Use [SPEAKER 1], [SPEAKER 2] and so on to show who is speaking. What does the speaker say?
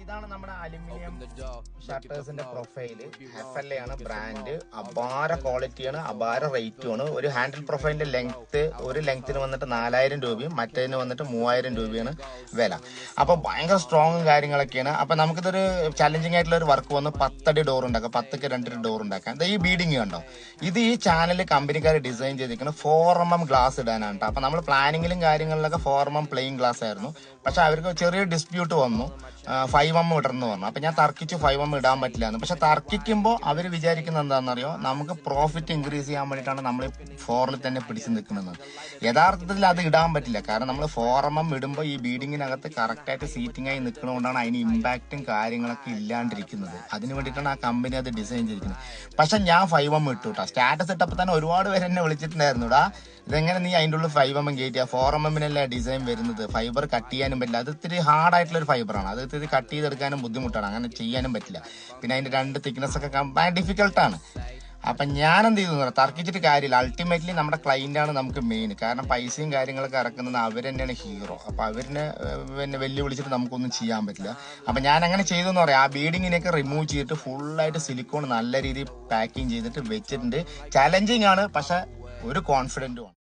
[SPEAKER 1] ഇതാണ് നമ്മുടെ aluminium ഷട്ടേഴ്സിന്റെ profile. FLA ആണ് ബ്രാൻഡ്. അപാര ക്വാളിറ്റിയാണ്, അപാര റേറ്റുമാണ്. ഒരു ഹാൻഡിൽ പ്രൊഫൈലിന്റെ ലെങ്ത്, ഒരു ലെങ്ത്തിന് വന്നിട്ട് 4000 രൂപയും മറ്റേതിന് വന്നിട്ട് 3000 രൂപയാണ് വില. അപ്പൊ ഭയങ്കര സ്ട്രോങ്ങും കാര്യങ്ങളൊക്കെയാണ്. അപ്പൊ നമുക്കിതൊരു ചലഞ്ചിങ് ആയിട്ടുള്ള ഒരു വർക്ക് വന്ന് 10 അടി ഡോർ ഉണ്ടാക്കാം, 10ക്ക് 2 ഡോർ ഉണ്ടാക്കാം. ഈ ബീഡിങ് കണ്ടോ, ഇത് ഈ ചാനലിൽ കമ്പനിക്കാർ ഡിസൈൻ ചെയ്തിരിക്കുന്നത് 4mm ഗ്ലാസ് ഇടാനാണ്. അപ്പൊ നമ്മൾ പ്ലാനിങ്ങിലും കാര്യങ്ങളിലൊക്കെ 4mm പ്ലെയിൻ ഗ്ലാസ് ആയിരുന്നു. പക്ഷെ അവർക്ക് ചെറിയ ഡിസ്പ്യൂട്ട് വന്നു, 5mm ഇടണമെന്ന് പറഞ്ഞു. അപ്പൊ ഞാൻ തർക്കിച്ചു 5mm ഇടാൻ പറ്റില്ല എന്ന്. പക്ഷെ തർക്കിക്കുമ്പോൾ അവർ വിചാരിക്കുന്നത് എന്താണെന്നറിയോ, നമുക്ക് പ്രോഫിറ്റ് ഇൻക്രീസ് ചെയ്യാൻ വേണ്ടിയിട്ടാണ് നമ്മൾ 4ൽ തന്നെ പിടിച്ചു നിൽക്കുന്നത്. യഥാർത്ഥത്തിൽ അത് ഇടാൻ പറ്റില്ല. കാരണം നമ്മൾ 4mm ഇടുമ്പോൾ ഈ ബീഡിങ്ങിനകത്ത് കറക്റ്റായിട്ട് സീറ്റിംഗ് ആയി നിൽക്കുന്നതുകൊണ്ടാണ് അതിന് ഇമ്പാക്റ്റും കാര്യങ്ങളൊക്കെ ഇല്ലാണ്ടിരിക്കുന്നത്. അതിന് വേണ്ടിയിട്ടാണ് ആ കമ്പനി അത് ഡിസൈൻ ചെയ്തിരിക്കുന്നത്. പക്ഷെ ഞാൻ 5mm ഇട്ടു കേട്ടോ. സ്റ്റാറ്റസ് ഇട്ടപ്പോൾ തന്നെ ഒരുപാട് പേര് എന്നെ വിളിച്ചിട്ടുണ്ടായിരുന്നു, ഇടാ ഇതെങ്ങനെ നീ അതിൻ്റെ ഉള്ളിൽ 5mm കയറ്റിയ, 4mmനല്ലേ ഡിസൈൻ വരുന്നത്, ഫൈബർ കട്ട് ചെയ്യാനും പറ്റില്ല. അത് ഇത്തിരി ഹാർഡായിട്ടുള്ള ഒരു ഫൈബറാണ്, അത് ഇത്തിരി കട്ട് ചെയ്തെടുക്കാനും ബുദ്ധിമുട്ടാണ്, അങ്ങനെ ചെയ്യാനും പറ്റില്ല. പിന്നെ അതിന്റെ 2 തിക്നെസ് ഒക്കെ ഡിഫിക്കൽട്ടാണ്. അപ്പൊ ഞാൻ എന്ത് ചെയ്തു, തർക്കിച്ചിട്ട് കാര്യമില്ല. അൾട്ടിമേറ്റ്ലി നമ്മുടെ ക്ലൈന്റ് ആണ് നമുക്ക് മെയിൻ. കാരണം പൈസയും കാര്യങ്ങളൊക്കെ ഇറക്കുന്നത് അവർ തന്നെയാണ് ഹീറോ. അപ്പൊ അവരിനെ പിന്നെ വെല്ലുവിളിച്ചിട്ട് നമുക്കൊന്നും ചെയ്യാൻ പറ്റില്ല. അപ്പൊ ഞാൻ അങ്ങനെ ചെയ്തു എന്ന് പറയാം. ആ ബീഡിങ്ങിനെയൊക്കെ റിമൂവ് ചെയ്തിട്ട് ഫുള്ളായിട്ട് സിലിക്കോൺ നല്ല രീതിയിൽ പാക്കിങ് ചെയ്തിട്ട് വെച്ചിട്ടുണ്ട്. ചലഞ്ചിങ് ആണ്, പക്ഷെ ഒരു കോൺഫിഡന്റും ആണ്.